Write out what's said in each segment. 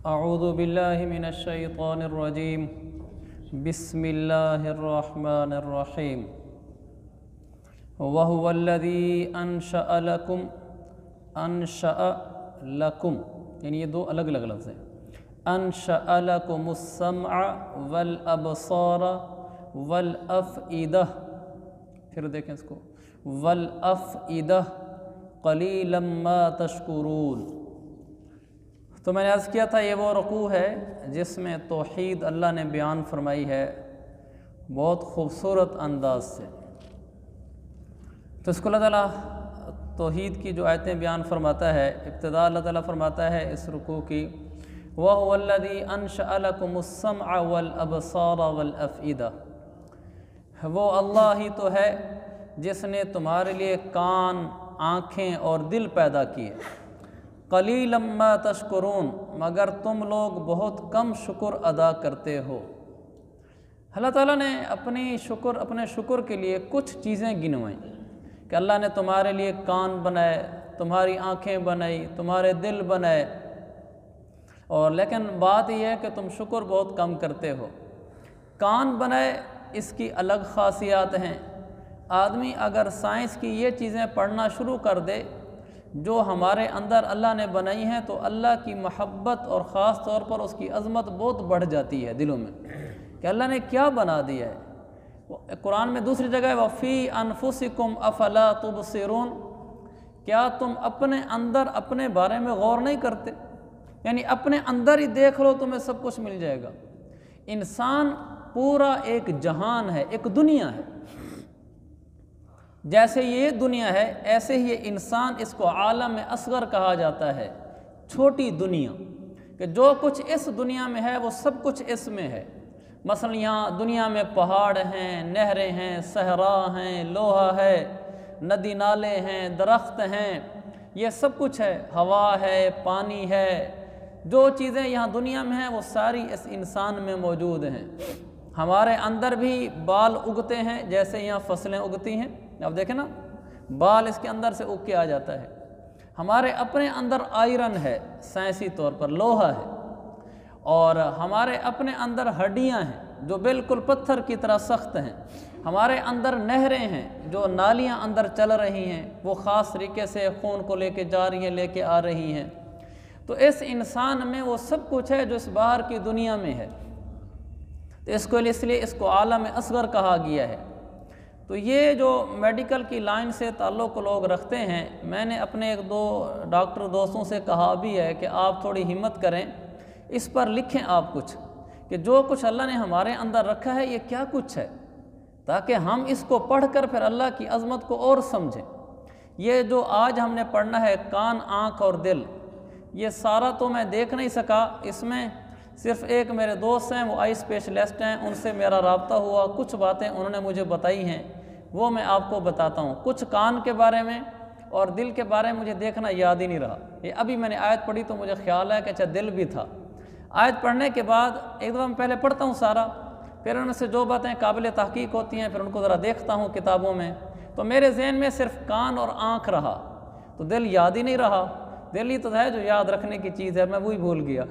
اعوذ باللہ من الشیطان الرجیم بسم اللہ الرحمن الرحیم وَهُوَ الَّذِي أَنشَأَ لَكُمْ یعنی یہ دو الگ الگ لفظ ہیں. أَنشَأَ لَكُمُ السَّمْعَ وَالْأَبْصَارَ وَالْأَفْئِدَةَ. پھر دیکھیں اس کو وَالْأَفْئِدَةَ قَلِيلًا مَا تَشْكُرُونَ. تو میں نے عرض کیا تھا یہ وہ رکوع ہے جس میں توحید اللہ نے بیان فرمائی ہے بہت خوبصورت انداز سے. تو اس کو اللہ تعالیٰ توحید کی جو آیتیں بیان فرماتا ہے، ابتدا اللہ تعالیٰ فرماتا ہے اس رکوع کی وَهُوَ الَّذِي أَنشَأَ لَكُمُ السَّمْعَ وَالْأَبْصَارَ وَالْأَفْئِدَةَ. وہ اللہ ہی تو ہے جس نے تمہارے لیے کان، آنکھیں اور دل پیدا کیے. قَلِيلًا مَا تَشْكُرُونَ مگر تم لوگ بہت کم شکر ادا کرتے ہو. اللہ تعالیٰ نے اپنے شکر کے لیے کچھ چیزیں گنوائیں کہ اللہ نے تمہارے لیے کان بنائے، تمہاری آنکھیں بنائی، تمہارے دل بنائے، اور لیکن بات یہ ہے کہ تم شکر بہت کم کرتے ہو. کان بنائے اس کی الگ خاصیات ہیں. آدمی اگر سائنس کی یہ چیزیں پڑھنا شروع کر دے جو ہمارے اندر اللہ نے بنائی ہیں تو اللہ کی محبت اور خاص طور پر اس کی عظمت بہت بڑھ جاتی ہے دلوں میں کہ اللہ نے کیا بنا دیا ہے. قرآن میں دوسری جگہ وَفِي أَنفُسِكُمْ أَفَلَا تُبْصِرُونَ. کیا تم اپنے اندر اپنے بارے میں غور نہیں کرتے؟ یعنی اپنے اندر ہی دیکھ لو تمہیں سب کچھ مل جائے گا. انسان پورا ایک جہان ہے، ایک دنیا ہے. جیسے یہ دنیا ہے ایسے ہی یہ انسان، اس کو عالم اصغر کہا جاتا ہے، چھوٹی دنیا، کہ جو کچھ اس دنیا میں ہے وہ سب کچھ اس میں ہے. مثلا یہاں دنیا میں پہاڑ ہیں، نہریں ہیں، صحرا ہیں، لوہا ہے، ندی نالے ہیں، درخت ہیں، یہ سب کچھ ہے، ہوا ہے، پانی ہے. جو چیزیں یہاں دنیا میں ہیں وہ ساری اس انسان میں موجود ہیں. ہمارے اندر بھی بال اگتے ہیں جیسے یہاں فصلیں اگتی ہیں. اب دیکھیں نا، بال اس کے اندر سے اگ کے آ جاتا ہے. ہمارے اپنے اندر آئرن ہے، سائنسی طور پر لوہا ہے، اور ہمارے اپنے اندر ہڈیاں ہیں جو بالکل پتھر کی طرح سخت ہیں. ہمارے اندر نہریں ہیں جو نالیاں اندر چل رہی ہیں، وہ خاص طریقے سے خون کو لے کے جا رہی ہیں، لے کے آ رہی ہیں. تو اس انسان میں وہ سب کچھ ہے جو اس باہر کی دنیا میں ہے. تو اس لیے اس کو عالم اصغر کہا گیا ہے. تو یہ جو میڈیکل کی لائن سے تعلق لوگ رکھتے ہیں، میں نے اپنے ایک دو ڈاکٹر دوستوں سے کہا بھی ہے کہ آپ تھوڑی ہمت کریں، اس پر لکھیں آپ کچھ کہ جو کچھ اللہ نے ہمارے اندر رکھا ہے یہ کیا کچھ ہے، تاکہ ہم اس کو پڑھ کر پھر اللہ کی عظمت کو اور سمجھیں. یہ جو آج ہم نے پڑھنا ہے کان، آنکھ اور دل، یہ سارا تو میں دیکھ نہیں سکا. اس میں صرف ایک میرے دوست ہیں، وہ آئی اسپیشلسٹ ہیں، ان سے میرا رابطہ ہوا، کچھ باتیں انہوں نے مجھے بتائی ہیں، وہ میں آپ کو بتاتا ہوں. کچھ کان کے بارے میں اور دل کے بارے میں مجھے دیکھنا یاد ہی نہیں رہا. یہ ابھی میں نے آیت پڑھی تو مجھے خیال ہے کہ اچھا دل بھی تھا. آیت پڑھنے کے بعد ایک دفعہ میں پہلے پڑھتا ہوں سارا، پھر ان سے جو باتیں قابل تحقیق ہوتی ہیں پھر ان کو ذرا دیکھتا ہوں کتابوں میں، تو میرے ذہن میں صرف کان اور آنکھ رہا، تو دل یاد ہی نہیں رہا. دل ہی تو ہے جو یاد رکھنے کی چیز ہے، میں وہی بھول گیا.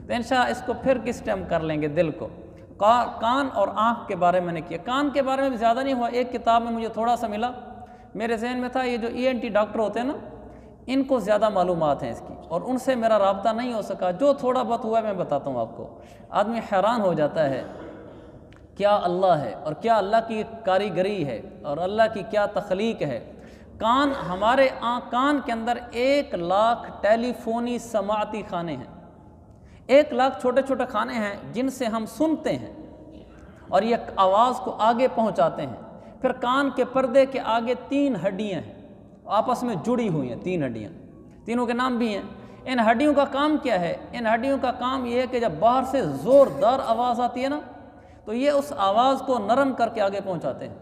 تو انشاءاللہ اس کو پھر کس ٹائم کر لیں گے. دل کو، کان اور آنکھ کے بارے میں نے کیا. کان کے بارے میں بھی زیادہ نہیں ہوا، ایک کتاب میں مجھے تھوڑا سا ملا. میرے ذہن میں تھا یہ جو ENT ڈاکٹر ہوتے ہیں نا، ان کو زیادہ معلومات ہیں اس کی، اور ان سے میرا رابطہ نہیں ہو سکا. جو تھوڑا بہت ہوا ہے میں بتاتا ہوں آپ کو. آدمی حیران ہو جاتا ہے کیا اللہ ہے اور کیا اللہ کی کاریگری ہے اور اللہ کی کیا تخلیق ہے. کان، ہمارے کان کے اندر 1,00,000 ٹیلی فونی سماعتی کھانے ہیں. 1,00,000 چھوٹے چھوٹے کھانے ہیں جن سے ہم سنتے ہیں اور یہ آواز کو آگے پہنچاتے ہیں. پھر کان کے پردے کے آگے 3 ہڈیاں ہیں، آپس میں جڑی ہوئی ہیں 3 ہڈیاں، تینوں کے نام بھی ہیں. ان ہڈیوں کا کام کیا ہے؟ ان ہڈیوں کا کام یہ ہے کہ جب باہر سے زوردار آواز آتی ہے نا تو یہ اس آواز کو نرم کر کے آگے پہنچاتے ہیں.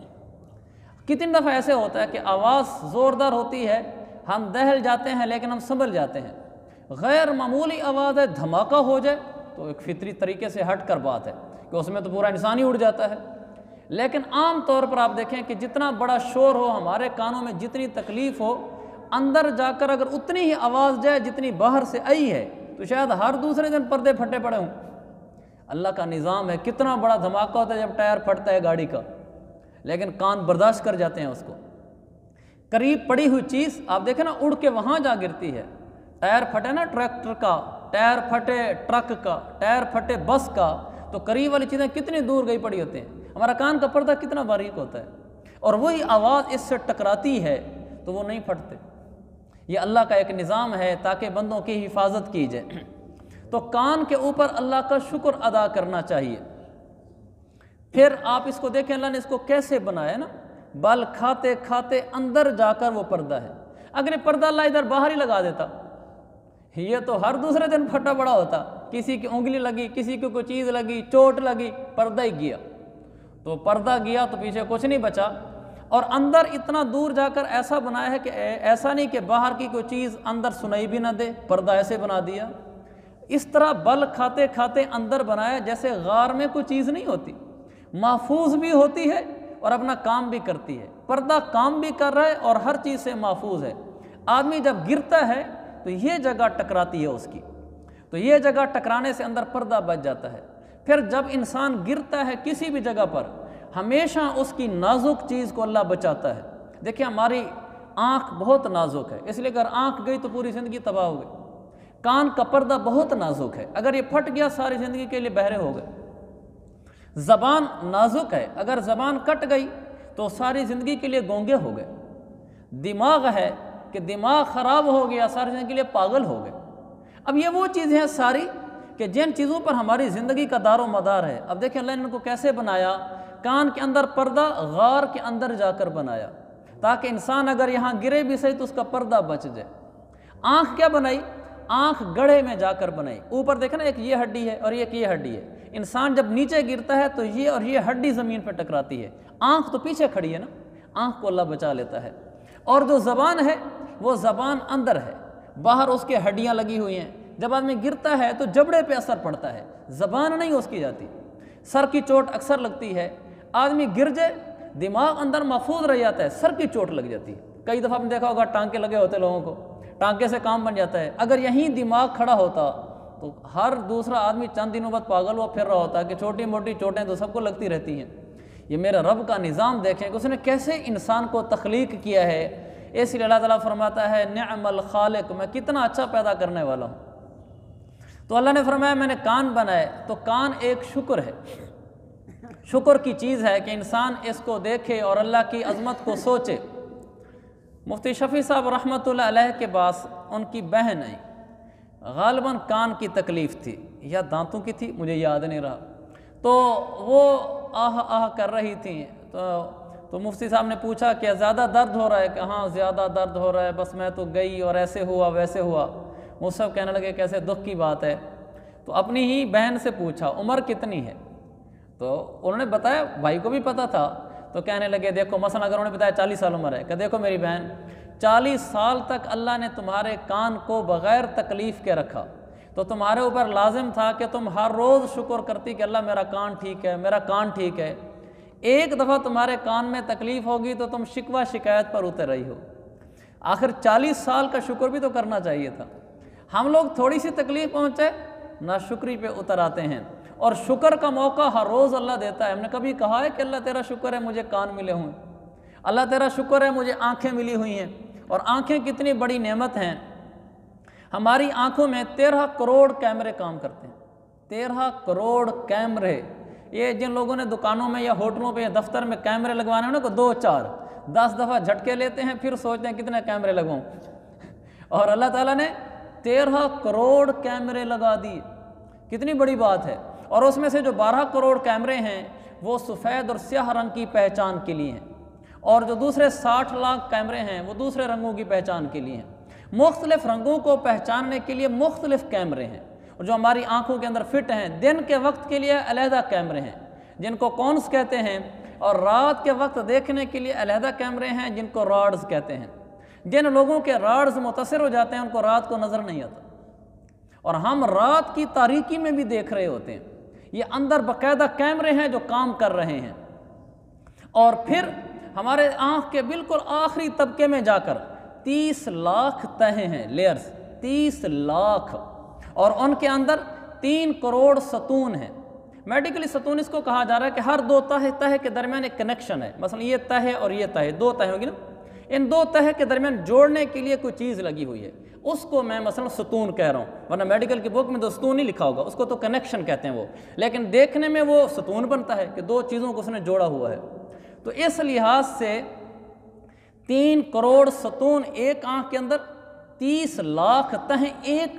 کتنی دفعہ ایسے ہوتا ہے کہ آواز زوردار ہوتی ہے، ہم دہل جاتے ہیں لیکن ہم سنبھل جاتے ہیں. غیر معمولی آواز ہے، دھماکہ ہو جائے تو ایک فطری طریقے سے ہٹ کر بات ہے کہ اس میں تو پورا انسان ہی اڑ جاتا ہے. لیکن عام طور پر آپ دیکھیں کہ جتنا بڑا شور ہو، ہمارے کانوں میں جتنی تکلیف ہو، اندر جا کر اگر اتنی ہی آواز جائے جتنی باہر سے آئی ہے تو شاید ہر دوسرے دن پردے پھٹے پڑے ہوں۔ اللہ کا نظام ہے، کتنا بڑا دھماکہ ہوتا ہے جب ٹائر پھٹتا ہے گاڑی کا، لیکن کان برداشت کر جاتے ہیں اس کو۔ قریب پڑی ہوئی چیز آپ دیکھیں نا، اڑ کے وہاں جا گرتی ہے۔ ٹائر پھٹے نا ٹریکٹر کا، ٹائر پھٹے ٹرک کا، ٹائر پھٹے بس کا، تو قریب والی چیزیں کتنی دور گئی پڑی ہوتی ہیں۔ ہمارا کان کا پردہ کتنا باریک ہوتا ہے، اور وہی آواز اس سے ٹکراتی ہے تو وہ نہیں پھٹتے۔ یہ اللہ کا ایک نظام ہے تاکہ بندوں کی حفاظت کی جائے۔ تو کان کے اوپر اللہ کا شکر ادا کرنا چاہیے۔ پھر آپ اس کو دیکھیں اللہ نے اس کو کیسے بنایا نا، بل کھاتے کھاتے اندر جا کر وہ پردہ ہے۔ اگر یہ پردہ اللہ ادھر باہر ہی لگا دیتا، یہ تو ہر دوسرے دن پھٹا پڑا ہوتا، کسی کی انگلی لگی، کسی کی کوئی چیز لگی، چوٹ لگی، پردہ ہی گیا۔ تو پردہ گیا تو پیچھے کچھ نہیں بچا، اور اندر اتنا دور جا کر ایسا بنایا ہے کہ ایسا نہیں کہ باہر کی کوئی چیز اندر سنائی بھی نہ دے، پردہ ایسے بنا دیا۔ اس طرح بل کھاتے کھاتے اندر بنایا جیسے غار میں کوئی چیز نہیں ہوتی، محفوظ بھی ہوتی ہے اور اپنا کام بھی کرتی ہے۔ پردہ کام بھی کر رہا ہے اور ہر چیز سے محفوظ ہے۔ آدمی جب گرتا ہے تو یہ جگہ ٹکراتی ہے اس کی، تو یہ جگہ ٹکرانے سے اندر پردہ بچ جاتا ہے۔ پھر جب انسان گرتا ہے کسی بھی جگہ پر، ہمیشہ اس کی نازک چیز کو اللہ بچاتا ہے۔ دیکھیں ہماری آنکھ بہت نازک ہے، اس لیے اگر آنکھ گئی تو پوری زندگی تباہ ہو گئی۔ کان کا پردہ بہت نازک ہے، اگر یہ پھٹ گیا ساری زندگی کے لیے بہرے ہو گئے۔ زبان نازک ہے، اگر زبان کٹ گئی تو ساری زندگی کے لیے گونگے ہو گئے۔ دماغ ہے کہ دماغ خراب ہو گیا، ساری زندگی کے لیے پاگل ہو گئے۔ اب یہ وہ چیزیں ہیں ساری کہ جن چیزوں پر ہماری زندگی کا دار و مدار ہے۔ اب دیکھیں اللہ نے ان کو کیسے بنایا، کان کے اندر پردہ غار کے اندر جا کر بنایا تاکہ انسان اگر یہاں گرے بھی صحیح تو اس کا پردہ بچ جائے۔ آنکھ کیا بنائی، آنکھ گڑھے میں جا کر بنائی۔ اوپر دیکھیں نا، ایک یہ ہڈی ہے اور ایک یہ ہڈی ہے۔ انسان جب نیچے گرتا ہے تو یہ اور یہ ہڈی زمین پہ ٹکراتی ہے، آنکھ تو پیچھے کھڑی ہے نا، آنکھ کو اللہ بچا لیتا ہے۔ اور جو زبان ہے وہ زبان اندر ہے، باہر اس کے ہڈیاں لگی ہوئی ہیں۔ جب آدمی گرتا ہے تو جبڑے پہ اثر پڑتا ہے، زبان نہیں اس کی جاتی۔ سر کی چوٹ اکثر لگتی ہے، آدمی گر جائے دماغ اندر محفوظ رہ جاتا ہے، سر کی چوٹ لگ جاتی ہے۔ کئی دفعہ آپ نے دیکھا ہوگا ٹانکے لگے ہوتے لوگوں کو، ٹانکے سے کام بن جاتا ہے۔ اگر یہیں دماغ کھڑا ہوتا تو ہر دوسرا آدمی چند دنوں بعد پاگل ہوا پھر رہا ہوتا ہے کہ چھوٹی موٹی چوٹیں تو سب کو لگتی رہتی ہیں۔ یہ میرا رب کا نظام دیکھیں کہ اس نے کیسے انسان کو تخلیق کیا ہے۔ اس لیے اللہ تعالیٰ فرماتا ہے نعم الخالق، میں کتنا اچھا پیدا کرنے والا ہوں۔ تو اللہ نے فرمایا میں نے کان بنائے، تو کان ایک شکر ہے، شکر کی چیز ہے کہ انسان اس کو دیکھے اور اللہ کی عظمت کو سوچے۔ مفتی شفیع صاحب رحمۃ اللہ علیہ کے پاس ان کی بہن آئی، غالباً کان کی تکلیف تھی یا دانتوں کی تھی، مجھے یاد نہیں رہا، تو وہ آہ آہ کر رہی تھیں۔ تو مفتی صاحب نے پوچھا کہ زیادہ درد ہو رہا ہے؟ کہ ہاں زیادہ درد ہو رہا ہے، بس میں تو گئی اور ایسے ہوا ویسے ہوا۔ وہ سب کہنے لگے کیسے دکھ کی بات ہے۔ تو اپنی ہی بہن سے پوچھا عمر کتنی ہے؟ تو انہوں نے بتایا، بھائی کو بھی پتہ تھا، تو کہنے لگے دیکھو مثلا اگر انہوں نے بتایا 40 سال عمر ہے، کہ دیکھو میری بہن 40 سال تک اللہ نے تمہارے کان کو بغیر تکلیف کے رکھا، تو تمہارے اوپر لازم تھا کہ تم ہر روز شکر کرتی کہ اللہ میرا کان ٹھیک ہے، میرا کان ٹھیک ہے۔ ایک دفعہ تمہارے کان میں تکلیف ہوگی تو تم شکوہ شکایت پر اتر رہی ہو۔ آخر 40 سال کا شکر بھی تو کرنا چاہیے تھا۔ ہم لوگ تھوڑی سی تکلیف پہنچے ناشکری پہ اتر آتے ہیں، اور شکر کا موقع ہر روز اللہ دیتا ہے۔ ہم نے کبھی کہا ہے کہ اللہ تیرا شکر ہے مجھے کان ملے ہوئے، اللہ تیرا شکر ہے مجھے آنکھیں ملی ہوئی ہیں؟ اور آنکھیں کتنی بڑی نعمت ہیں۔ ہماری آنکھوں میں 13 کروڑ کیمرے کام کرتے ہیں، 13 کروڑ کیمرے۔ یہ جن لوگوں نے دکانوں میں یا ہوٹلوں پہ یا دفتر میں کیمرے لگوانے ہیں نا، کو 2-4 10 دفعہ جھٹکے لیتے ہیں، پھر سوچتے ہیں کتنے کیمرے لگواؤں۔ اور اللہ تعالیٰ نے 13 کروڑ کیمرے لگا دیے، کتنی بڑی بات ہے۔ اور اس میں سے جو 12 کروڑ کیمرے ہیں وہ سفید اور سیاہ رنگ کی پہچان کے لیے ہیں، اور جو دوسرے 60 لاکھ کیمرے ہیں وہ دوسرے رنگوں کی پہچان کے لیے ہیں۔ مختلف رنگوں کو پہچاننے کے لیے مختلف کیمرے ہیں، اور جو ہماری آنکھوں کے اندر فٹ ہیں دن کے وقت کے لیے علیحدہ کیمرے ہیں جن کو کونس کہتے ہیں، اور رات کے وقت دیکھنے کے لیے علیحدہ کیمرے ہیں جن کو راڈز کہتے ہیں۔ جن لوگوں کے راڈز متاثر ہو جاتے ہیں ان کو رات کو نظر نہیں آتا، اور ہم رات کی تاریکی میں بھی دیکھ رہے ہوتے ہیں۔ یہ اندر باقاعدہ کیمرے ہیں جو کام کر رہے ہیں۔ اور پھر ہمارے آنکھ کے بالکل آخری طبقے میں جا کر 30 لاکھ تہیں ہیں، لیئرز 30 لاکھ۔ اور ان کے اندر 3 کروڑ ستون ہیں۔ میڈیکلی ستون اس کو کہا جا رہا ہے کہ ہر 2 تہہ کے درمیان ایک کنیکشن ہے، مثلا یہ تہہ اور یہ تہہ، 2 تہہ ہوگی نا، ان 2 تہہ کے درمیان جوڑنے کے لیے کوئی چیز لگی ہوئی ہے، اس کو میں مثلا ستون کہہ رہا ہوں، ورنہ میڈیکل کی بک میں تو ستون نہیں لکھا ہوگا، اس کو تو کنیکشن کہتے ہیں وہ، لیکن دیکھنے میں وہ ستون بنتا ہے کہ 2 چیزوں کو اس نے جوڑا ہوا ہے۔ تو اس لحاظ سے 3 کروڑ ستون ایک آنکھ کے اندر، 30 لاکھ تہیں ایک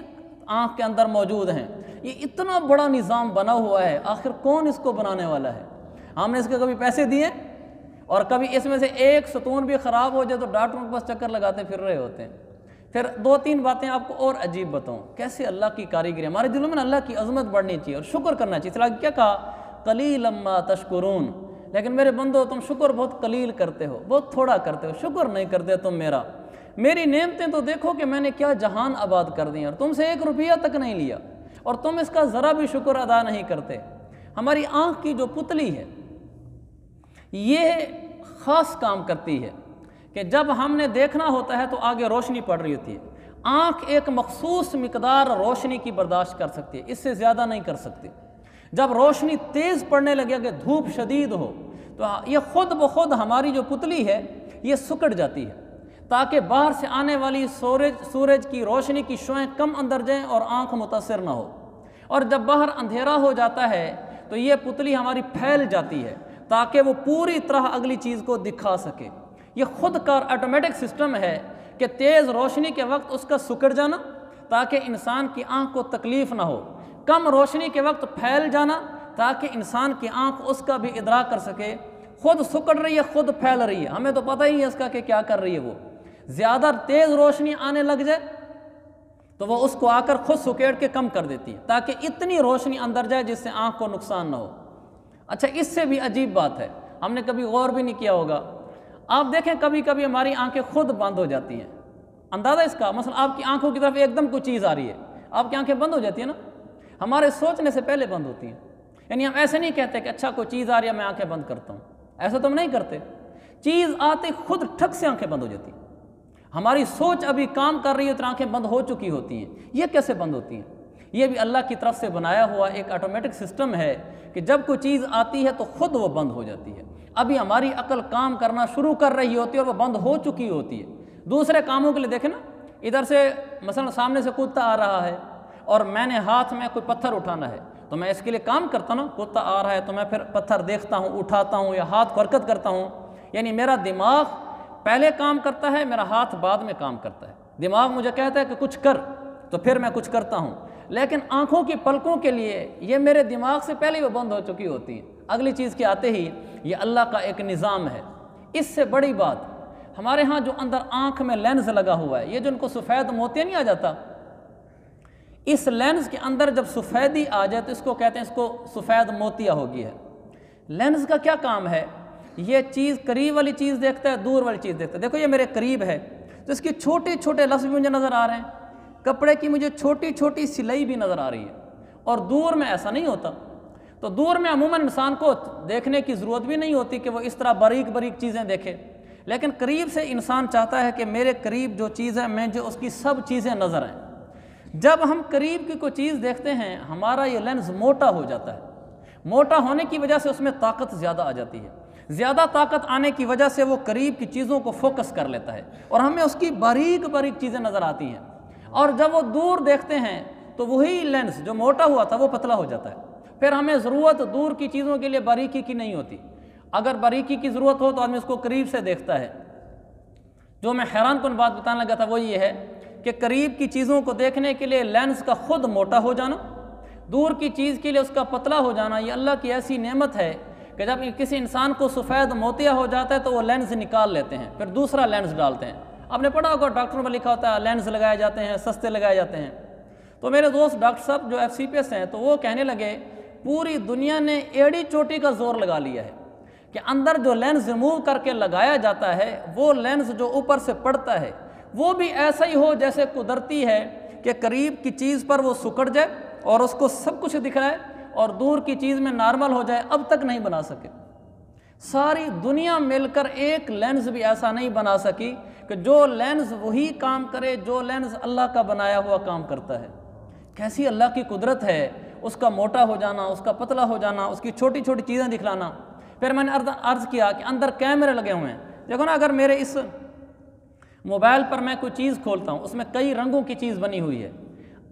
آنکھ کے اندر موجود ہیں۔ یہ اتنا بڑا نظام بنا ہوا ہے، آخر کون اس کو بنانے والا ہے؟ ہم نے اس کے کبھی پیسے دیے؟ اور کبھی اس میں سے ایک ستون بھی خراب ہو جائے تو ڈاکٹروں کے پاس چکر لگاتے پھر رہے ہوتے ہیں۔ پھر 2-3 باتیں آپ کو اور عجیب بتاؤں، کیسے اللہ کی کاریگری، ہمارے دلوں میں اللہ کی عظمت بڑھنی چاہیے اور شکر کرنا چاہیے۔ اس لیے کیا کہا؟ قلیلا ما تشکرون، لیکن میرے بندو تم شکر بہت قلیل کرتے ہو، بہت تھوڑا کرتے ہو، شکر نہیں کرتے تم میری نعمتیں تو دیکھو کہ میں نے کیا جہان آباد کر دی اور تم سے 1 روپیہ تک نہیں لیا، اور تم اس کا ذرا بھی شکر ادا نہیں کرتے۔ ہماری آنکھ کی جو پتلی ہے یہ خاص کام کرتی ہے کہ جب ہم نے دیکھنا ہوتا ہے تو آگے روشنی پڑ رہی ہوتی ہے، آنکھ ایک مخصوص مقدار روشنی کی برداشت کر سکتی ہے، اس سے زیادہ نہیں کر سکتی۔ جب روشنی تیز پڑنے لگے کہ دھوپ شدید ہو تو یہ خود بخود ہماری جو پتلی ہے یہ سکڑ جاتی ہے تاکہ باہر سے آنے والی سورج کی روشنی کی شعاعیں کم اندر جائیں اور آنکھ متاثر نہ ہو۔ اور جب باہر اندھیرا ہو جاتا ہے تو یہ پتلی ہماری پھیل جاتی ہے تاکہ وہ پوری طرح اگلی چیز کو دکھا سکے۔ یہ خود کار آٹومیٹک سسٹم ہے کہ تیز روشنی کے وقت اس کا سکڑ جانا تاکہ انسان کی آنکھ کو تکلیف نہ ہو، کم روشنی کے وقت پھیل جانا تاکہ انسان کی آنکھ اس کا بھی ادراک کر سکے۔ خود سکڑ رہی ہے، خود پھیل رہی ہے، ہمیں تو پتہ ہی ہے اس کا کہ کیا کر رہی ہے۔ وہ زیادہ تیز روشنی آنے لگ جائے تو وہ اس کو آ کر خود سکیڑ کے کم کر دیتی ہے تاکہ اتنی روشنی اندر جائے جس سے آنکھ کو نقصان نہ ہو۔ اچھا، اس سے بھی عجیب بات ہے، ہم نے کبھی غور بھی نہیں کیا ہوگا، آپ دیکھیں کبھی کبھی ہماری آنکھیں خود بند ہو جاتی ہیں۔ اندازہ اس کا، مثلا آپ کی آنکھوں کی طرف ایک دم کوئی چیز آ رہی ہے، آپ کی آنکھیں بند ہو جاتی ہیں نا، ہمارے سوچنے سے پہلے بند ہوتی ہیں۔ یعنی ہم ایسے نہیں کہتے کہ اچھا کوئی چیز آ رہی ہے میں آنکھیں بند کرتا ہوں، ایسا تو ہم نہیں کرتے، چیز آتے خود ٹھک سے آنکھیں بند ہو جاتی ہیں۔ ہماری سوچ ابھی کام کر رہی ہے تو آنکھیں بند ہو چکی ہوتی ہیں۔ یہ کیسے بند ہوتی ہیں؟ یہ بھی اللہ کی طرف سے بنایا ہوا ایک آٹومیٹک سسٹم ہے کہ جب کوئی چیز آتی ہے تو خود وہ بند ہو جاتی ہے۔ ابھی ہماری عقل کام کرنا شروع کر رہی ہوتی ہے اور وہ بند ہو چکی ہوتی ہے۔ دوسرے کاموں کے لیے دیکھیں نا، ادھر سے مثلا سامنے سے کتا آ رہا ہے اور میں نے ہاتھ میں کوئی پتھر اٹھانا ہے تو میں اس کے لیے کام کرتا ہوں، کتا آ رہا ہے تو میں پھر پتھر دیکھتا ہوں، اٹھاتا ہوں یا ہاتھ کو حرکت کرتا ہوں۔ یعنی میرا دماغ پہلے کام کرتا ہے، میرا ہاتھ بعد میں کام کرتا ہے۔ دماغ مجھے کہتا ہے کہ کچھ کر تو پھر میں کچھ کرتا ہوں، لیکن آنکھوں کی پلکوں کے لیے یہ میرے دماغ سے پہلے ہی وہ بند ہو چکی ہوتی ہیں، اگلی چیز کے آتے ہی۔ یہ اللہ کا ایک نظام ہے۔ اس سے بڑی بات، ہمارے ہاں جو اندر آنکھ میں لینز لگا ہوا ہے، یہ جو ان کو سفید موتیا نہیں آ جاتا، اس لینز کے اندر جب سفیدی آ جائے تو اس کو کہتے ہیں اس کو سفید موتیا ہو گئی ہے۔ لینز کا کیا کام ہے؟ یہ چیز قریب والی چیز دیکھتا ہے، دور والی چیز دیکھتا ہے۔ دیکھو یہ میرے قریب ہے تو اس کے چھوٹے چھوٹے لفظ بھی مجھے نظر آ رہے ہیں، کپڑے کی مجھے چھوٹی چھوٹی سلائی بھی نظر آ رہی ہے، اور دور میں ایسا نہیں ہوتا۔ تو دور میں عموماً انسان کو دیکھنے کی ضرورت بھی نہیں ہوتی کہ وہ اس طرح باریک باریک چیزیں دیکھے، لیکن قریب سے انسان چاہتا ہے کہ میرے قریب جو چیز ہے میں جو اس کی سب چیزیں نظر آئیں۔ جب ہم قریب کی کوئی چیز دیکھتے ہیں ہمارا یہ لینز موٹا ہو جاتا ہے، موٹا ہونے کی وجہ سے اس میں طاقت زیادہ آ جاتی ہے، زیادہ طاقت آنے کی وجہ سے وہ قریب کی چیزوں کو فوکس کر لیتا ہے اور ہمیں اس کی باریک باریک چیزیں نظر آتی ہیں۔ اور جب وہ دور دیکھتے ہیں تو وہی لینز جو موٹا ہوا تھا وہ پتلا ہو جاتا ہے، پھر ہمیں ضرورت دور کی چیزوں کے لیے باریکی کی نہیں ہوتی۔ اگر باریکی کی ضرورت ہو تو آدمی اس کو قریب سے دیکھتا ہے۔ جو میں حیران کن بات بتانے لگا تھا وہ یہ ہے کہ قریب کی چیزوں کو دیکھنے کے لیے لینز کا خود موٹا ہو جانا، دور کی چیز کے لیے اس کا پتلا ہو جانا، یہ اللہ کی ایسی نعمت ہے کہ جب کسی انسان کو سفید موتیا ہو جاتا ہے تو وہ لینز نکال لیتے ہیں، پھر دوسرا لینز ڈالتے ہیں۔ آپ نے پڑھا ہوگا ڈاکٹروں میں لکھا ہوتا ہے لینز لگائے جاتے ہیں، سستے لگائے جاتے ہیں۔ تو میرے دوست ڈاکٹر صاحب جو FCPS ہیں تو وہ کہنے لگے پوری دنیا نے ایڑی چوٹی کا زور لگا لیا ہے کہ اندر جو لینز ریموو کر کے لگایا جاتا ہے وہ لینز جو اوپر سے پڑتا ہے وہ بھی ایسا ہی ہو جیسے قدرتی ہے کہ قریب کی چیز پر وہ سکڑ جائے اور اس کو سب کچھ دکھائے اور دور کی چیز میں نارمل ہو جائے، اب تک نہیں بنا سکے۔ ساری دنیا مل کر ایک لینز بھی ایسا نہیں بنا سکی کہ جو لینز وہی کام کرے جو لینز اللہ کا بنایا ہوا کام کرتا ہے۔ کیسی اللہ کی قدرت ہے، اس کا موٹا ہو جانا، اس کا پتلا ہو جانا، اس کی چھوٹی چھوٹی چیزیں دکھلانا۔ پھر میں نے عرض کیا کہ اندر کیمرے لگے ہوئے ہیں، دیکھو نا، اگر میرے اس موبائل پر میں کوئی چیز کھولتا ہوں، اس میں کئی رنگوں کی چیز بنی ہوئی ہے،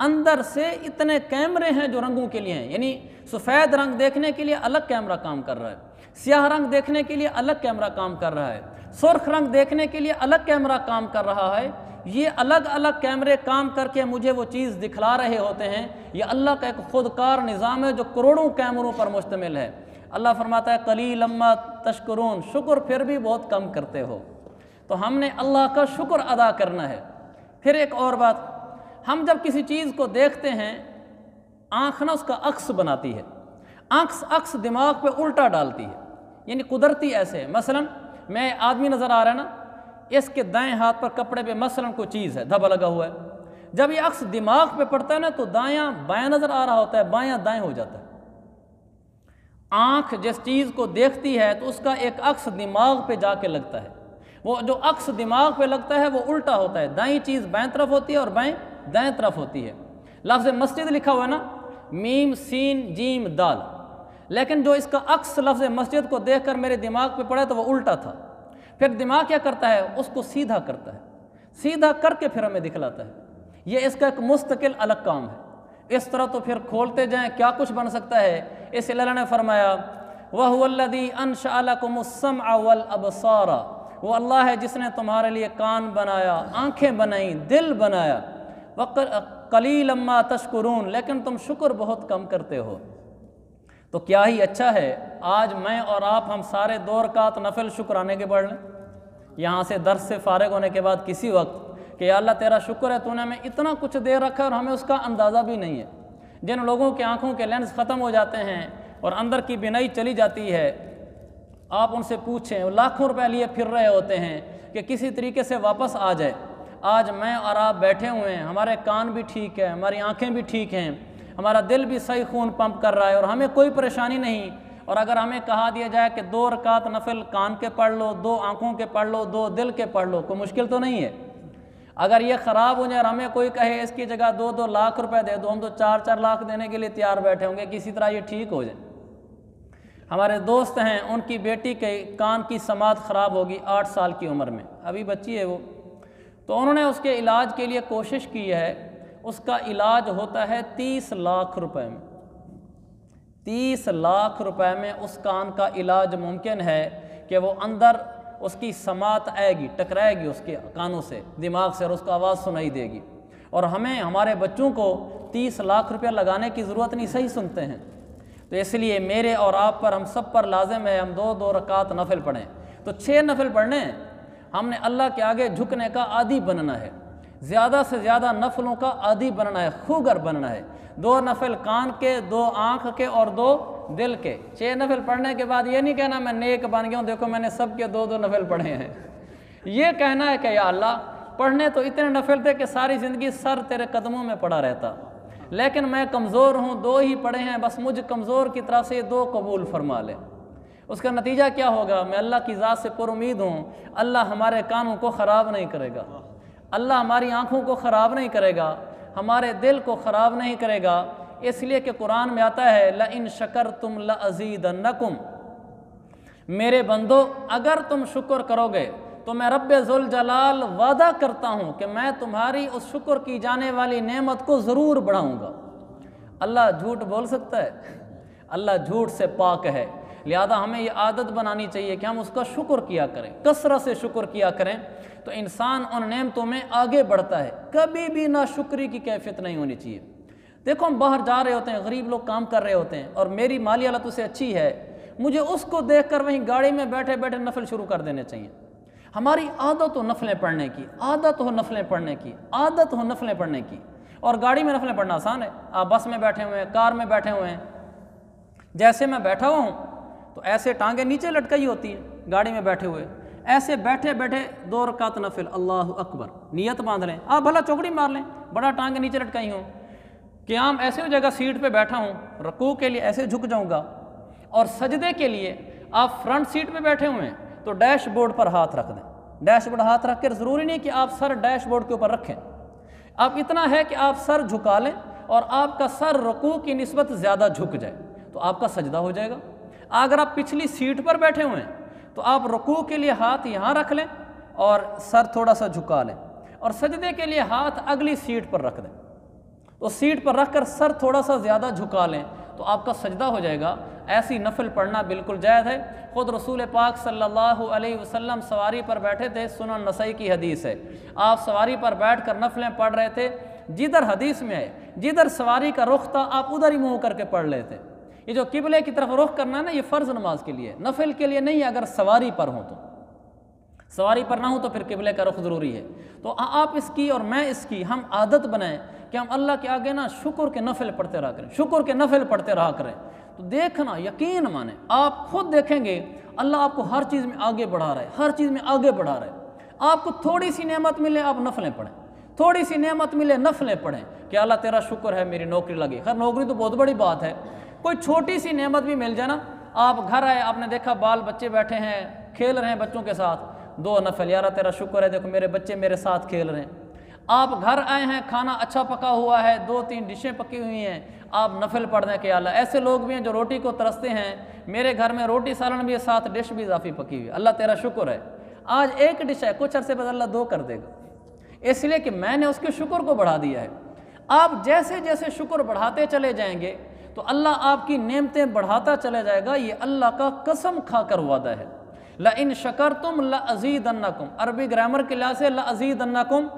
اندر سے اتنے کیمرے ہیں جو رنگوں کے لیے ہیں، یعنی سفید رنگ دیکھنے کے لیے الگ کیمرہ کام کر رہا ہے، سیاہ رنگ دیکھنے کے لیے الگ کیمرہ کام کر رہا ہے، سرخ رنگ دیکھنے کے لیے الگ کیمرہ کام کر رہا ہے۔ یہ الگ الگ کیمرے کام کر کے مجھے وہ چیز دکھلا رہے ہوتے ہیں۔ یہ اللہ کا ایک خودکار نظام ہے جو کروڑوں کیمروں پر مشتمل ہے۔ اللہ فرماتا ہے قلیلا ما تشکرون، شکر پھر بھی بہت کم کرتے ہو۔ تو ہم نے اللہ کا شکر ادا کرنا ہے۔ پھر ایک اور بات، ہم جب کسی چیز کو دیکھتے ہیں، آنکھ نہ اس کا عکس بناتی ہے، عکس دماغ پہ الٹا ڈالتی ہے، یعنی قدرتی ایسے۔ مثلا میں آدمی نظر آ رہا ہے نا، اس کے دائیں ہاتھ پر کپڑے پہ مثلا کوئی چیز ہے، دھبا لگا ہوا ہے، جب یہ عکس دماغ پہ پڑتا ہے نا تو دایاں بایاں نظر آ رہا ہوتا ہے، بایاں دائیں ہو جاتا ہے۔ آنکھ جس چیز کو دیکھتی ہے تو اس کا ایک عکس دماغ پہ جا کے لگتا ہے، وہ جو عکس دماغ پہ لگتا ہے وہ الٹا ہوتا ہے، دائیں چیز بائیں طرف ہوتی ہے اور بائیں دائیں طرف ہوتی ہے۔ لفظ مسجد لکھا ہوا ہے نا، میم سین جیم دال، لیکن جو اس کا عکس لفظ مسجد کو دیکھ کر میرے دماغ پہ پڑا تو وہ الٹا تھا۔ پھر دماغ کیا کرتا ہے، اس کو سیدھا کرتا ہے، سیدھا کر کے پھر ہمیں دکھلاتا ہے۔ یہ اس کا ایک مستقل الگ کام ہے۔ اس طرح تو پھر کھولتے جائیں کیا کچھ بن سکتا ہے۔ اس لیے اللہ نے فرمایا وَهُوَ الَّذِي أَنشَأَ لَكُمُ السَّمْعَ وَالْأَبْصَارَ، وہ اللہ ہے جس نے تمہارے لیے کان بنایا، آنکھیں بنائیں، دل بنایا۔ قَلِيلًا مَا تَشْكُرُونَ، لیکن تم شکر بہت کم کرتے ہو۔ تو کیا ہی اچھا ہے آج میں اور آپ ہم سارے 2 رکعت نفل شکرانے کے پڑھ لیں یہاں سے درس سے فارغ ہونے کے بعد کسی وقت، کہ یا اللہ تیرا شکر ہے تو نے ہمیں اتنا کچھ دے رکھا اور ہمیں اس کا اندازہ بھی نہیں ہے۔ جن لوگوں کے آنکھوں کے لینس ختم ہو جاتے ہیں اور اندر کی بینائی چلی جاتی ہے، آپ ان سے پوچھیں، وہ لاکھوں روپے لیے پھر رہے ہوتے ہیں کہ کسی طریقے سے واپس آ جائے۔ آج میں اور آپ بیٹھے ہوئے ہیں، ہمارے کان بھی ٹھیک ہے، ہماری آنکھیں بھی ٹھیک ہیں، ہمارا دل بھی صحیح خون پمپ کر رہا ہے اور ہمیں کوئی پریشانی نہیں۔ اور اگر ہمیں کہا دیا جائے کہ 2 رکعت نفل کان کے پڑھ لو، 2 آنکھوں کے پڑھ لو، 2 دل کے پڑھ لو، کوئی مشکل تو نہیں ہے۔ اگر یہ خراب ہو جائے اور ہمیں کوئی کہے اس کی جگہ 2 لاکھ روپے دے دو، ہم تو 4 لاکھ دینے کے لیے تیار بیٹھے ہوں گے، کسی طرح یہ ٹھیک ہو جائے۔ ہمارے دوست ہیں، ان کی بیٹی کے کان کی سماعت خراب ہوگی 8 سال کی عمر میں، ابھی بچی ہے وہ، تو انہوں نے اس کے علاج کے لیے کوشش کی ہے۔ اس کا علاج ہوتا ہے 30 لاکھ روپے میں، 30 لاکھ روپے میں اس کان کا علاج ممکن ہے کہ وہ اندر اس کی سماعت آئے گی، ٹکرائے گی اس کے کانوں سے، دماغ سے، اور اس کو آواز سنائی دے گی۔ اور ہمیں ہمارے بچوں کو 30 لاکھ روپیہ لگانے کی ضرورت نہیں، صحیح سنتے ہیں۔ تو اس لیے میرے اور آپ پر، ہم سب پر لازم ہے ہم 2 رکعت نفل پڑھیں۔ تو 6 نفل پڑھنے ہیں، ہم نے اللہ کے آگے جھکنے کا عادی بننا ہے، زیادہ سے زیادہ نفلوں کا عادی بننا ہے، خوگر بننا ہے۔ 2 نفل کان کے، 2 آنکھ کے اور 2 دل کے۔ 6 نفل پڑھنے کے بعد یہ نہیں کہنا میں نیک بن گیا ہوں، دیکھو میں نے سب کے 2 نفل پڑھے ہیں۔ یہ کہنا ہے کہ یا اللہ پڑھنے تو اتنے نفل تھے کہ ساری زندگی سر تیرے قدموں میں پڑا رہتا، لیکن میں کمزور ہوں، 2 ہی پڑھے ہیں، بس مجھ کمزور کی طرف سے 2 قبول فرما لے۔ اس کا نتیجہ کیا ہوگا؟ میں اللہ کی ذات سے پر امید ہوں، اللہ ہمارے کانوں کو خراب نہیں کرے گا، اللہ ہماری آنکھوں کو خراب نہیں کرے گا، ہمارے دل کو خراب نہیں کرے گا۔ اس لیے کہ قرآن میں آتا ہے لَإِن شَكَرْتُمْ لَأَزِيدَنَّكُمْ، میرے بندو اگر تم شکر کرو گے تو میں رب ذوالجلال وعدہ کرتا ہوں کہ میں تمہاری اس شکر کی جانے والی نعمت کو ضرور بڑھاؤں گا۔ اللہ جھوٹ بول سکتا ہے؟ اللہ جھوٹ سے پاک ہے، لہذا ہمیں یہ عادت بنانی چاہیے کہ ہم اس کا شکر کیا کریں، کثرت سے شکر کیا کریں، تو انسان ان نعمتوں میں آگے بڑھتا ہے۔ کبھی بھی ناشکری کی کیفیت نہیں ہونی چاہیے۔ دیکھو ہم باہر جا رہے ہوتے ہیں، غریب لوگ کام کر رہے ہوتے ہیں، اور میری مالی حالت اس سے اچھی ہے، مجھے اس کو دیکھ کر وہیں گاڑی میں بیٹھے بیٹھے نفل شروع کر دینے چاہیے۔ ہماری عادت ہو نفلیں پڑھنے کی، عادت ہو نفلیں پڑھنے کی، عادت ہو نفلیں پڑھنے کی۔ اور گاڑی میں نفلیں پڑھنا آسان ہے، آپ بس میں بیٹھے ہوئے ہیں، کار میں بیٹھے ہوئے ہیں، جیسے میں بیٹھا ہوا ہوں تو ایسے ٹانگیں نیچے لٹکائی ہوتی ہیں گاڑی میں بیٹھے ہوئے، ایسے بیٹھے بیٹھے 2 رکعت نفل، اللہ اکبر، نیت باندھ لیں، آپ بھلا چوکڑی مار لیں، بڑا ٹانگیں نیچے لٹکائی ہوں، قیام ایسے ہو جگہ سیٹ پہ بیٹھا ہوں، رکوع کے لیے ایسے جھک جاؤں گا، اور سجدے کے لیے آپ فرنٹ سیٹ پہ بیٹھے ہوئے ہیں تو ڈیش بورڈ پر ہاتھ رکھ دیں۔ ڈیش بورڈ ہاتھ رکھ کر ضروری نہیں کہ آپ سر ڈیش بورڈ کے اوپر رکھیں، آپ اتنا ہے کہ آپ سر جھکا لیں اور آپ کا سر رکوع کی نسبت زیادہ جھک جائے تو آپ کا سجدہ ہو جائے گا۔ اگر آپ پچھلی سیٹ پر بیٹھے ہوئے ہیں تو آپ رکوع کے لیے ہاتھ یہاں رکھ لیں اور سر تھوڑا سا جھکا لیں، اور سجدے کے لیے ہاتھ اگلی سیٹ پر رکھ دیں، تو سیٹ پر رکھ کر سر تھوڑا سا زیادہ جھکا لیں تو آپ کا سجدہ ہو جائے گا۔ ایسی نفل پڑھنا بالکل جائز ہے۔ خود رسول پاک صلی اللہ علیہ وسلم سواری پر بیٹھے تھے، سنن نسائی کی حدیث ہے، آپ سواری پر بیٹھ کر نفلیں پڑھ رہے تھے، جدھر حدیث میں ہے جدھر سواری کا رخ تھا آپ ادھر ہی منہ کر کے پڑھ لیتے۔ یہ جو قبلے کی طرف رخ کرنا ہے نا، یہ فرض نماز کے لیے، نفل کے لیے نہیں ہے۔ اگر سواری پر ہوں تو، سواری پر نہ ہوں تو پھر قبلے کا رخ ضروری ہے۔ تو آپ اس کی اور میں اس کی ہم عادت بنائیں کہ ہم اللہ کے آگے نا شکر کے نفل پڑھتے رہا کریں، شکر کے نفل پڑھتے رہا کریں۔ تو دیکھنا، یقین مانیں، آپ خود دیکھیں گے اللہ آپ کو ہر چیز میں آگے بڑھا رہا ہے، ہر چیز میں آگے بڑھا رہا ہے۔ آپ کو تھوڑی سی نعمت ملے آپ نفلیں پڑھیں، تھوڑی سی نعمت ملے نفلیں پڑھیں کہ اللہ تیرا شکر ہے میری نوکری لگی۔ خیر نوکری تو بہت بڑی بات ہے، کوئی چھوٹی سی نعمت بھی مل جائے نا، آپ گھر آئے، آپ نے دیکھا بال بچے بیٹھے ہیں کھیل رہے ہیں بچوں کے ساتھ، 2 نفل، یا اللہ تیرا شکر ہے دیکھو میرے بچے میرے ساتھ کھیل رہے ہیں۔ آپ گھر آئے ہیں، کھانا اچھا پکا ہوا ہے، 2-3 ڈشیں پکی ہوئی ہیں، آپ نفل پڑھ دیں کہ اللہ، ایسے لوگ بھی ہیں جو روٹی کو ترستے ہیں، میرے گھر میں روٹی سالن بھی ہے، ساتھ ڈش بھی اضافی پکی ہوئی ہے، اللہ تیرا شکر ہے۔ آج 1 ڈش ہے، کچھ عرصے بعد اللہ 2 کر دے گا، اس لیے کہ میں نے اس کے شکر کو بڑھا دیا ہے۔ آپ جیسے جیسے شکر بڑھاتے چلے جائیں گے تو اللہ آپ کی نعمتیں بڑھاتا چلے جائے گا، یہ اللہ کا قسم کھا کر وعدہ ہے۔ لَإِن شَكَرْتُمْ لَأَزِيدَنَّكُمْ، عربی گرامر کے لحاظ سے لَأَزِيدَنَّكُمْ،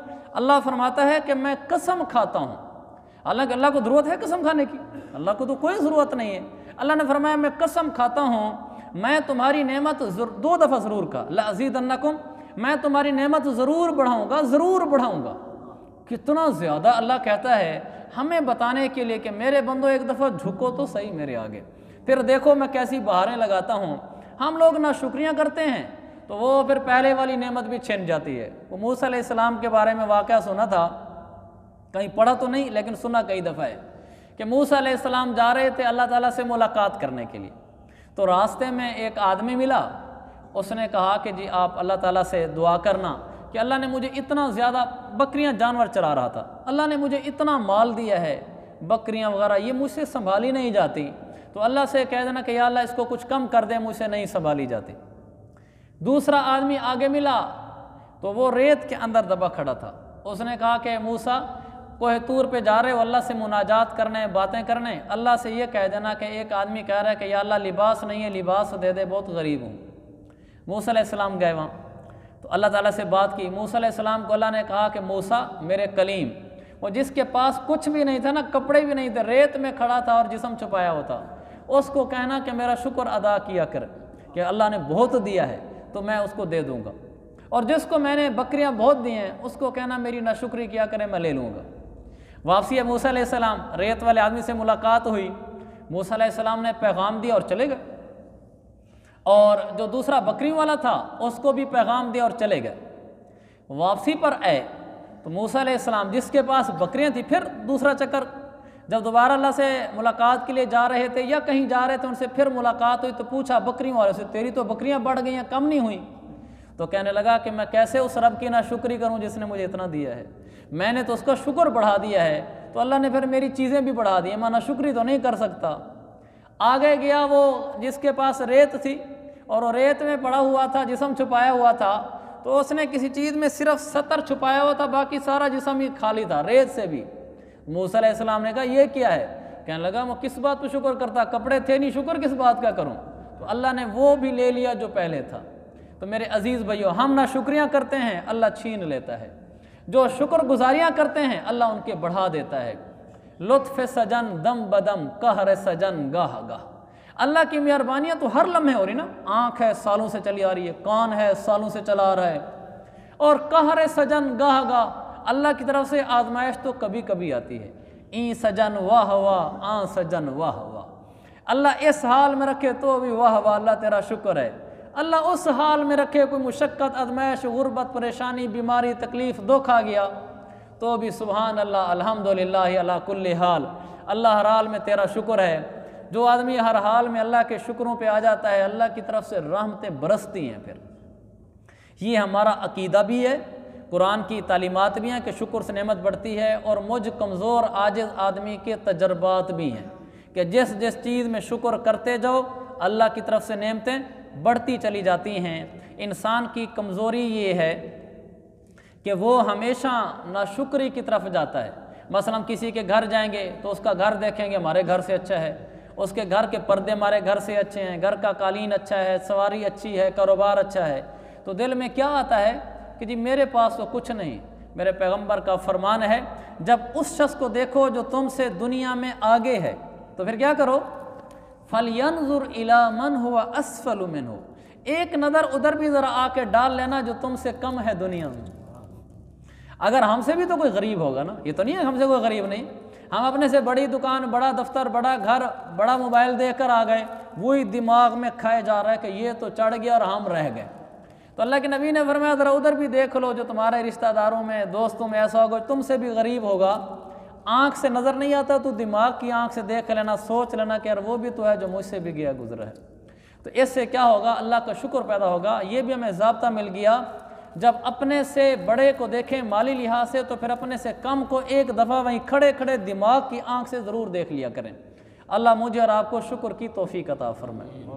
اللہ فرماتا ہے کہ میں قسم کھاتا ہوں۔ حالانکہ اللہ کو ضرورت ہے قسم کھانے کی، اللہ کو تو کوئی ضرورت نہیں ہے۔ اللہ نے فرمایا میں قسم کھاتا ہوں، میں تمہاری نعمت 2 دفعہ ضرور کہا، لَأَزِيدَنَّكُمْ، میں تمہاری نعمت ضرور بڑھاؤں گا، ضرور بڑھاؤں گا۔ کتنا زیادہ اللہ کہتا ہے ہمیں بتانے کے لیے کہ میرے بندو ایک دفعہ جھکو تو صحیح میرے آگے، پھر دیکھو میں کیسی بہاریں لگاتا ہوں۔ ہم لوگ نہ شکریاں کرتے ہیں تو وہ پھر پہلے والی نعمت بھی چھن جاتی ہے۔ وہ موسیٰ علیہ السلام کے بارے میں واقعہ سنا تھا، کہیں پڑھا تو نہیں لیکن سنا کئی دفعہ ہے، کہ موسیٰ علیہ السلام جا رہے تھے اللہ تعالیٰ سے ملاقات کرنے کے لیے، تو راستے میں ایک آدمی ملا، اس نے کہا کہ جی آپ اللہ تعالیٰ سے دعا کرنا کہ اللہ نے مجھے اتنا زیادہ بکریاں جانور چرا رہا تھا، اللہ نے مجھے اتنا مال دیا ہے، بکریاں وغیرہ یہ مجھ سے سنبھالی نہیں جاتی، تو اللہ سے کہہ دینا کہ یا اللہ اس کو کچھ کم کر دے، مجھ سے نہیں سنبھالی جاتی۔ دوسرا آدمی آگے ملا تو وہ ریت کے اندر دبا کھڑا تھا، اس نے کہا کہ موسیٰ کوہ طور پہ جا رہے ہو اللہ سے مناجات کرنے، باتیں کرنے، اللہ سے یہ کہہ دینا کہ ایک آدمی کہہ رہا ہے کہ یا اللہ لباس نہیں ہے، لباس دے دے، بہت غریب ہوں۔ موسیٰ علیہ السلام گئے وہاں تو اللہ تعالیٰ سے بات کی، موسیٰ علیہ السلام کو اللہ نے کہا کہ موسیٰ میرے کلیم، وہ جس کے پاس کچھ بھی نہیں تھا نا، کپڑے بھی نہیں تھے، ریت میں کھڑا تھا اور جسم چھپایا ہوتا، اس کو کہنا کہ میرا شکر ادا کیا کر کہ اللہ نے بہت دیا ہے تو میں اس کو دے دوں گا، اور جس کو میں نے بکریاں بہت دی ہیں اس کو کہنا میری ناشکری کیا کرے، میں لے لوں گا۔ واپسی ہے موسیٰ علیہ السلام، ریت والے آدمی سے ملاقات ہوئی، موسیٰ علیہ السلام نے پیغام دیا اور چلے گئے، اور جو دوسرا بکری والا تھا اس کو بھی پیغام دیا اور چلے گئے۔ واپسی پر آئے تو موسیٰ علیہ السلام جس کے پاس بکریاں تھیں، پھر دوسرا چکر جب دوبارہ اللہ سے ملاقات کے لیے جا رہے تھے یا کہیں جا رہے تھے، ان سے پھر ملاقات ہوئی تو پوچھا بکریوں والے سے تیری تو بکریاں بڑھ گئی ہیں، کم نہیں ہوئیں؟ تو کہنے لگا کہ میں کیسے اس رب کی ناشکری کروں جس نے مجھے اتنا دیا ہے، میں نے تو اس کا شکر بڑھا دیا ہے تو اللہ نے پھر میری چیزیں بھی بڑھا دی ہیں، میں ناشکری تو نہیں کر سکتا۔ آگے گیا وہ جس کے پاس ریت تھی اور وہ ریت میں پڑا ہوا تھا، جسم چھپایا ہوا تھا، تو اس نے کسی چیز میں صرف ستر چھپایا ہوا تھا، باقی سارا جسم ہی خالی تھا ریت سے بھی۔ موسیٰ علیہ السلام نے کہا یہ کیا ہے؟ کہنے لگا میں کس بات پہ شکر کرتا، کپڑے تھے نہیں، شکر کس بات کا کروں؟ تو اللہ نے وہ بھی لے لیا جو پہلے تھا۔ تو میرے عزیز بھائیو، ہم نہ شکریاں کرتے ہیں اللہ چھین لیتا ہے، جو شکر گزاریاں کرتے ہیں اللہ ان کے بڑھا دیتا ہے۔ لطف سجن دم بدم، قہر سجن گاہ گاہ، اللہ کی مہربانیاں تو ہر لمحے ہو رہی نا، آنکھ ہے سالوں سے چلی آ رہی ہے، کان ہے سالوں سے چلا آ رہا ہے، اور قہر سجن گاہ گاہ، اللہ کی طرف سے آزمائش تو کبھی کبھی آتی ہے، این سجن واہ واہ، آن سجن واہ واہ، اللہ اس حال میں رکھے تو بھی واہ واہ، اللہ تیرا شکر ہے، اللہ اس حال میں رکھے کوئی مشقت، آزمائش، غربت، پریشانی، بیماری، تکلیف، دکھ آ گیا تو بھی سبحان اللہ، الحمدللہ علی کل حال، اللہ ہر حال میں تیرا شکر ہے۔ جو آدمی ہر حال میں اللہ کے شکروں پہ آ جاتا ہے اللہ کی طرف سے رحمتیں برستی ہیں۔ پھر یہ ہمارا عقیدہ بھی ہے، قرآن کی تعلیمات بھی ہیں کہ شکر سے نعمت بڑھتی ہے، اور مجھ کمزور عاجز آدمی کے تجربات بھی ہیں کہ جس جس چیز میں شکر کرتے جاؤ اللہ کی طرف سے نعمتیں بڑھتی چلی جاتی ہیں۔ انسان کی کمزوری یہ ہے کہ وہ ہمیشہ ناشکری کی طرف جاتا ہے۔ مثلا ہم کسی کے گھر جائیں گے تو اس کا گھر دیکھیں گے ہمارے گھر سے اچھا ہے، اس کے گھر کے پردے ہمارے گھر سے اچھے ہیں، گھر کا قالین اچھا ہے، سواری اچھی ہے، کاروبار اچھا ہے، تو دل میں کیا آتا ہے کہ جی میرے پاس تو کچھ نہیں۔ میرے پیغمبر کا فرمان ہے جب اس شخص کو دیکھو جو تم سے دنیا میں آگے ہے تو پھر کیا کرو، فَلْيَنْظُرْ إِلَىٰ مَنْ هُوَ أَسْفَلُ مِنْهُ، ایک نظر ادھر بھی ذرا آ کے ڈال لینا جو تم سے کم ہے دنیا میں۔ اگر ہم سے بھی تو کوئی غریب ہوگا نا، یہ تو نہیں ہے ہم سے کوئی غریب نہیں، ہم اپنے سے بڑی دکان، بڑا دفتر، بڑا گھر، بڑا موبائل دے کر آ گئے، وہی دماغ میں کھائے جا رہا ہے کہ یہ تو چڑھ گیا اور ہم رہ گئے۔ تو اللہ کے نبی نے فرمایا ذرا ادھر بھی دیکھ لو جو تمہارے رشتہ داروں میں، دوستوں میں ایسا ہوگا تم سے بھی غریب ہوگا، آنکھ سے نظر نہیں آتا تو دماغ کی آنکھ سے دیکھ لینا، سوچ لینا کہ یار وہ بھی تو ہے جو مجھ سے بھی گیا گزرا ہے۔ تو اس سے کیا ہوگا، اللہ کا شکر پیدا ہوگا۔ یہ بھی ہمیں ضابطہ مل گیا، جب اپنے سے بڑے کو دیکھیں مالی لحاظ سے تو پھر اپنے سے کم کو ایک دفعہ وہیں کھڑے کھڑے دماغ کی آنکھ سے ضرور دیکھ لیا کریں۔ اللہ مجھے اور آپ کو شکر کی توفیق عطا فرمائے۔